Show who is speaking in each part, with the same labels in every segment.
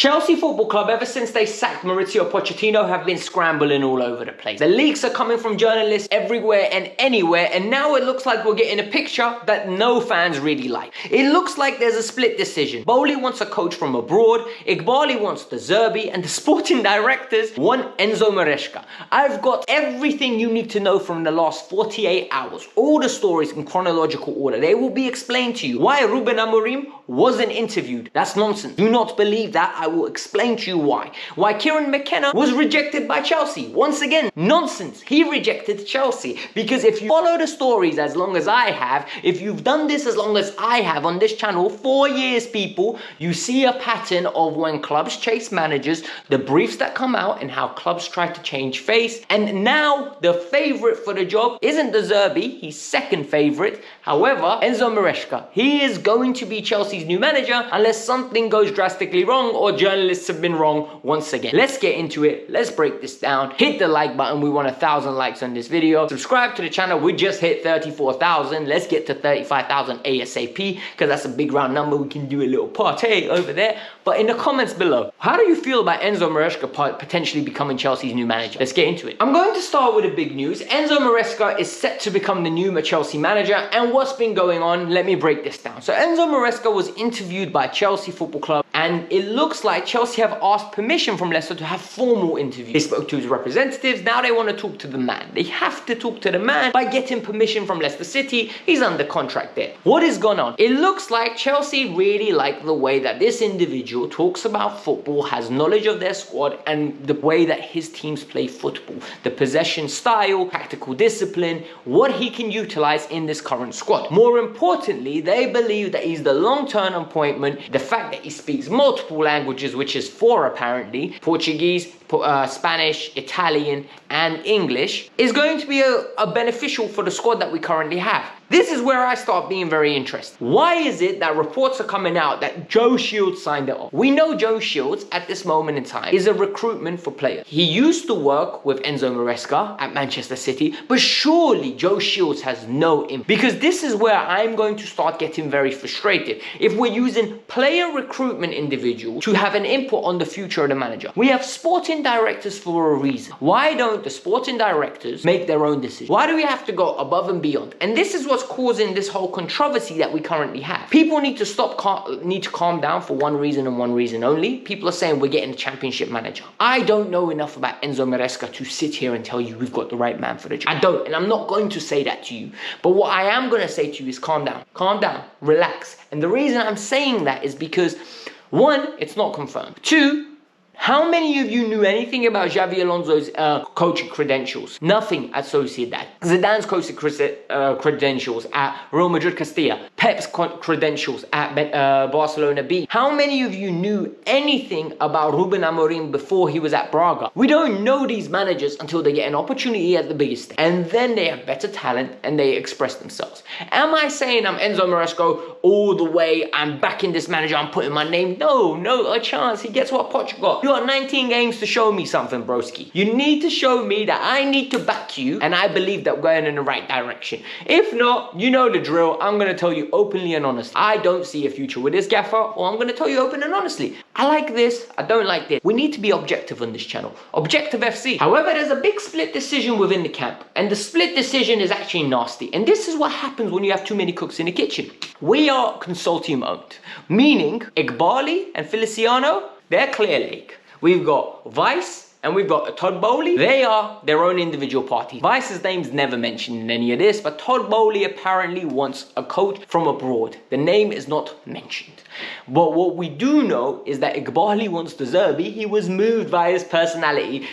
Speaker 1: Chelsea Football Club, ever since they sacked Mauricio Pochettino, have been scrambling all over the place. The leaks are coming from journalists everywhere and anywhere, and now it looks like we're getting a picture that no fans really like. It looks like there's a split decision. Bowley wants a coach from abroad, Iqbali wants the Zerbi, and the sporting directors want Enzo Maresca. I've got everything you need to know from the last 48 hours. All the stories in chronological order. They will be explained to you. Why Ruben Amorim wasn't interviewed. That's nonsense. Do not believe that. I will explain to you why. Why Amorim McKenna was rejected by Chelsea. Once again, nonsense. He rejected Chelsea. Because if you follow the stories as long as I have, if you've done this as long as I have on this channel, 4 years, people, you see a pattern of when clubs chase managers, the briefs that come out, and how clubs try to change face. And now the favourite for the job isn't the Zerbi. He's second favourite. However, Enzo Maresca, he is going to be Chelsea's new manager unless something goes drastically wrong or journalists have been wrong once again. Let's get into it. Let's break this down. Hit the like button. We want 1,000 likes on this video. Subscribe to the channel. We just hit 34,000. Let's get to 35,000 ASAP because that's a big round number. We can do a little party over there. But in the comments below, how do you feel about Enzo Maresca potentially becoming Chelsea's new manager? Let's get into it. I'm going to start with the big news. Enzo Maresca is set to become the new Chelsea manager, and what's been going on? Let me break this down. So Enzo Maresca was interviewed by Chelsea Football Club, and it looks like Chelsea have asked permission from Leicester to have formal interviews. They spoke to his representatives. Now they want to talk to the man. They have to talk to the man by getting permission from Leicester City. He's under contract there. What is going on? It looks like Chelsea really like the way that this individual talks about football, has knowledge of their squad, and the way that his teams play football. The possession style, tactical discipline, what he can utilize in this current squad. More importantly, they believe that he's the long-term appointment. The fact that he speaks multiple languages, which is 4 apparently, Portuguese, Spanish, Italian, and English, is going to be a beneficial for the squad that we currently have. This is where I start being very interested. Why is it that reports are coming out that Joe Shields signed it off? We know Joe Shields at this moment in time is a recruitment for players. He used to work with Enzo Maresca at Manchester City, but surely Joe Shields has no impact. Because this is where I'm going to start getting very frustrated. If we're using player recruitment individuals to have an input on the future of the manager, we have sporting directors for a reason. Why don't the sporting directors make their own decisions? Why do we have to go above and beyond? And this is what's causing this whole controversy that we currently have. People need to calm down for one reason and one reason only. People are saying we're getting a championship manager. I don't know enough about Enzo Maresca to sit here and tell you we've got the right man for the job. I don't, and I'm not going to say that to you. But what I am going to say to you is calm down, relax. And the reason I'm saying that is because 1, it's not confirmed. 2, how many of you knew anything about Xabi Alonso's coaching credentials? Nothing at Sociedad. Zidane's coaching credentials at Real Madrid Castilla. Pep's credentials at Barcelona B. How many of you knew anything about Ruben Amorim before he was at Braga? We don't know these managers until they get an opportunity at the biggest stage. And then they have better talent and they express themselves. Am I saying I'm Enzo Maresca all the way? I'm backing this manager. I'm putting my name. No, a chance. He gets what Poch got. You got 19 games to show me something, broski. You need to show me that I need to back you, and I believe that we're going in the right direction. If not, you know the drill. I'm going to tell you openly and honestly. I don't see a future with this gaffer, or I'm going to tell you open and honestly. I like this. I don't like this. We need to be objective on this channel. Objective FC. However, there's a big split decision within the camp, and the split decision is actually nasty. And this is what happens when you have too many cooks in the kitchen. We are consortium owned, meaning Iqbali and Feliciano, they're Clear Lake. We've got Vice and we've got Todd Bowley. They are their own individual party. Vice's name's never mentioned in any of this, but Todd Bowley apparently wants a coach from abroad. The name is not mentioned. But what we do know is that Iqbali wants the Zerbi. He was moved by his personality.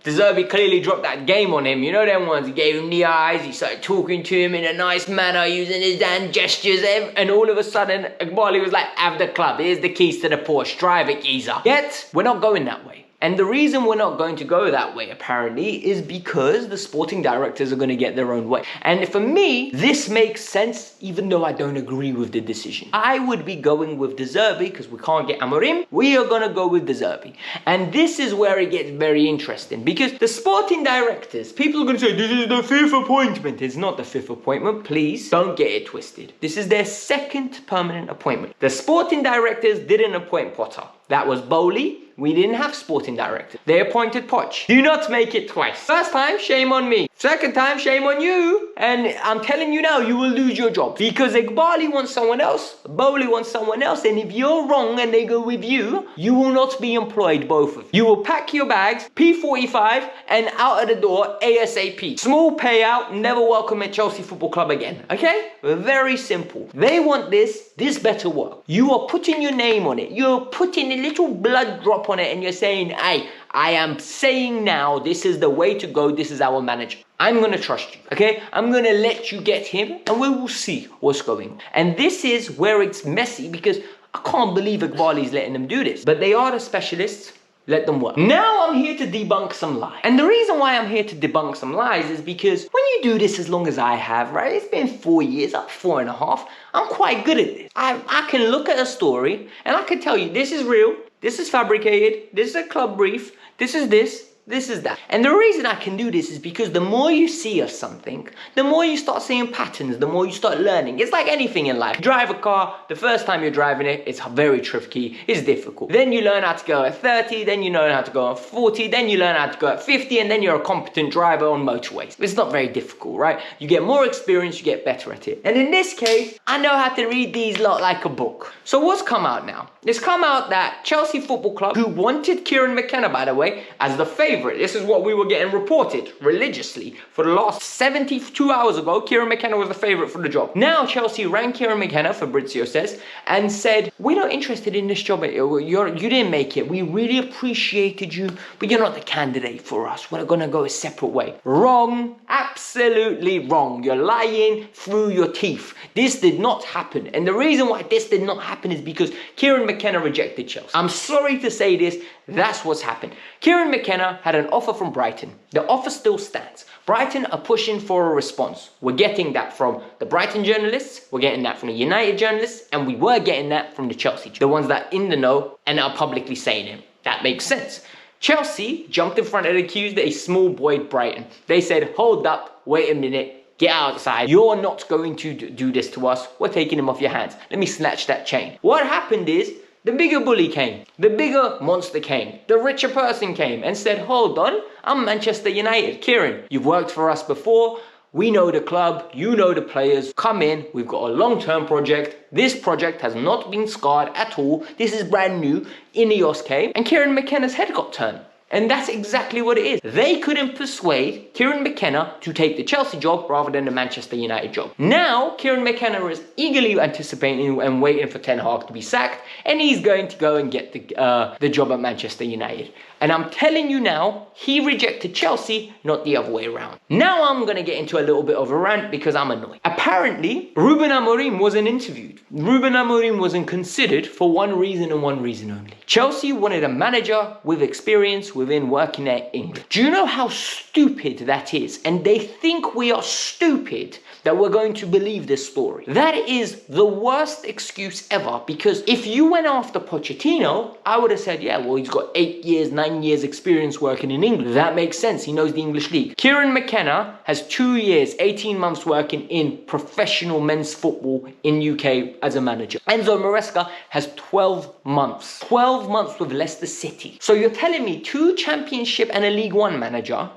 Speaker 1: The Zerbi clearly dropped that game on him. You know them ones? He gave him the eyes. He started talking to him in a nice manner, using his hand gestures. And all of a sudden, Iqbali was like, have the club. Here's the keys to the Porsche. Drive it, geezer. Yet, we're not going that way. And the reason we're not going to go that way, apparently, is because the sporting directors are going to get their own way. And for me, this makes sense, even though I don't agree with the decision. I would be going with the Zerbi, because we can't get Amorim. We are going to go with the Zerbi. And this is where it gets very interesting, because the sporting directors, people are going to say, this is the 5th appointment. It's not the 5th appointment. Please don't get it twisted. This is their 2nd permanent appointment. The sporting directors didn't appoint Potter. That was Bowley. We didn't have sporting director. They appointed Poch. Do not make it twice. First time, shame on me. Second time, shame on you. And I'm telling you now, you will lose your job. Because Iqbali wants someone else, Bowley wants someone else. And if you're wrong and they go with you, you will not be employed, both of you. You will pack your bags, P45, and out of the door ASAP. Small payout, never welcome at Chelsea Football Club again. Okay? Very simple. They want this better work. You are putting your name on it. You're putting a little blood drop on it and you're saying, hey, I am saying now, this is the way to go. This is our manager. I'm going to trust you, okay? I'm going to let you get him and we will see what's going on. And this is where it's messy because I can't believe Iqbali's letting them do this. But they are the specialists. Let them work. Now I'm here to debunk some lies. And the reason why I'm here to debunk some lies is because when you do this as long as I have, right? It's been 4 years, up 4.5. I'm quite good at this. I can look at a story and I can tell you this is real. This is fabricated. This is a club brief. This is this. This is that. And the reason I can do this is because the more you see of something, the more you start seeing patterns, the more you start learning. It's like anything in life. You drive a car, the first time you're driving it, it's very tricky, it's difficult. Then you learn how to go at 30, then you learn how to go at 40, then you learn how to go at 50, and then you're a competent driver on motorways. It's not very difficult, right? You get more experience, you get better at it. And in this case, I know how to read these lot like a book. So what's come out now? It's come out that Chelsea Football Club, who wanted Kieran McKenna, by the way, as the favourite. This is what we were getting reported religiously for the last 72 hours ago. Kieran McKenna was the favourite for the job. Now Chelsea rang Kieran McKenna, Fabrizio says, and said, we're not interested in this job. You didn't make it. We really appreciated you, but you're not the candidate for us. We're going to go a separate way. Wrong. Absolutely wrong. You're lying through your teeth. This did not happen. And the reason why this did not happen is because Kieran McKenna rejected Chelsea. I'm sorry to say this. That's what's happened. Kieran McKenna had an offer from Brighton. The offer still stands. Brighton are pushing for a response. We're getting that from the Brighton journalists, we're getting that from the United journalists, and we were getting that from the Chelsea, the ones that are in the know and are publicly saying it. That makes sense. Chelsea jumped in front and accused a small boy Brighton. They said, hold up, wait a minute, get outside. You're not going to do this to us. We're taking him off your hands. Let me snatch that chain. What happened is, the bigger bully came, the bigger monster came, the richer person came and said, hold on, I'm Manchester United. Kieran, you've worked for us before. We know the club, you know the players. Come in, we've got a long-term project. This project has not been scarred at all. This is brand new. Ineos came and Kieran McKenna's head got turned. And that's exactly what it is. They couldn't persuade Kieran McKenna to take the Chelsea job rather than the Manchester United job. Now, Kieran McKenna is eagerly anticipating and waiting for Ten Hag to be sacked, and he's going to go and get the job at Manchester United. And I'm telling you now, he rejected Chelsea, not the other way around. Now I'm going to get into a little bit of a rant because I'm annoyed. Apparently, Ruben Amorim wasn't interviewed. Ruben Amorim wasn't considered for one reason and one reason only. Chelsea wanted a manager with experience within working at England. Do you know how stupid that is? And they think we are stupid that we're going to believe this story. That is the worst excuse ever, because if you went after Pochettino, I would have said, yeah, well, he's got 8 years, 9 years experience working in England. That makes sense. He knows the English league. Kieran McKenna has 2 years, 18 months working in professional men's football in UK as a manager. Enzo Maresca has 12 months. 12 months with Leicester City. So you're telling me 2 championship and a League One manager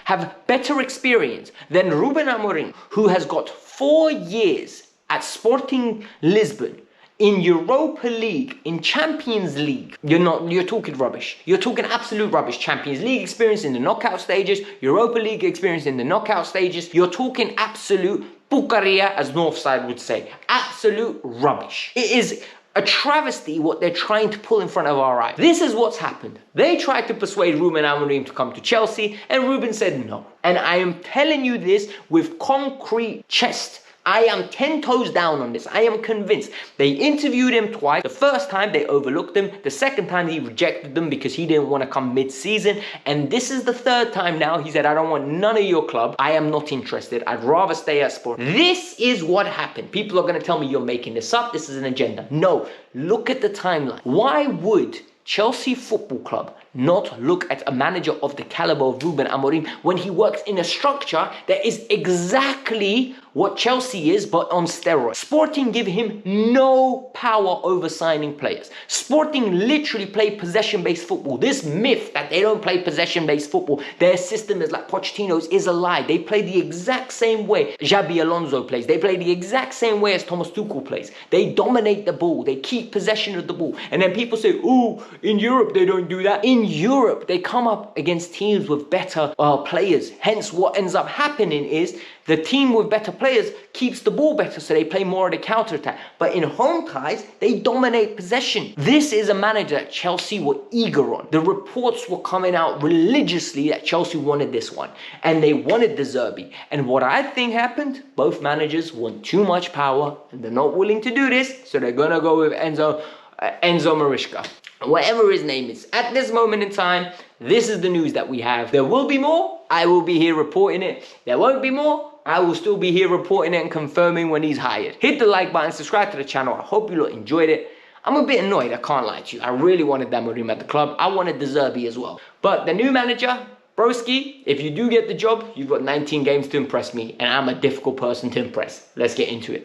Speaker 1: have better experience than Ruben Amorim, who has got 4 years at Sporting Lisbon, in Europa League, in Champions League. You're talking rubbish. You're talking absolute rubbish. Champions League experience in the knockout stages, Europa League experience in the knockout stages. You're talking absolute pucaria, as Northside would say. Absolute rubbish. It is a travesty what they're trying to pull in front of our eyes. This is what's happened. They tried to persuade Ruben Amorim to come to Chelsea, and Ruben said no. And I am telling you this with concrete chest. I am 10 toes down on this. I am convinced. They interviewed him twice. The first time they overlooked him. The second time he rejected them because he didn't want to come mid-season. And this is the third time now. He said, I don't want none of your club. I am not interested. I'd rather stay at Sport. This is what happened. People are going to tell me you're making this up. This is an agenda. No, look at the timeline. Why would Chelsea Football Club not look at a manager of the caliber of Ruben Amorim when he works in a structure that is exactly what Chelsea is, but on steroids? Sporting give him no power over signing players. Sporting literally play possession-based football. This myth that they don't play possession-based football, their system is like Pochettino's, is a lie. They play the exact same way Xabi Alonso plays. They play the exact same way as Thomas Tuchel plays. They dominate the ball. They keep possession of the ball. And then people say, oh, in Europe they don't do that. In Europe, they come up against teams with better players. Hence, what ends up happening is the team with better players keeps the ball better, so they play more of the counter-attack. But in home ties, they dominate possession. This is a manager that Chelsea were eager on. The reports were coming out religiously that Chelsea wanted this one. And they wanted the Zerbi. And what I think happened, both managers want too much power, and they're not willing to do this, so they're going to go with Enzo Maresca. Whatever his name is. At this moment in time, this is the news that we have. There will be more. I will be here reporting it. There won't be more. I will still be here reporting it and confirming when he's hired. Hit the like button, subscribe to the channel. I hope you lot enjoyed it. I'm a bit annoyed, I can't lie to you. I really wanted Amorim at the club. I wanted the Zerbi as well. But the new manager, Broski, if you do get the job, you've got 19 games to impress me. And I'm a difficult person to impress. Let's get into it.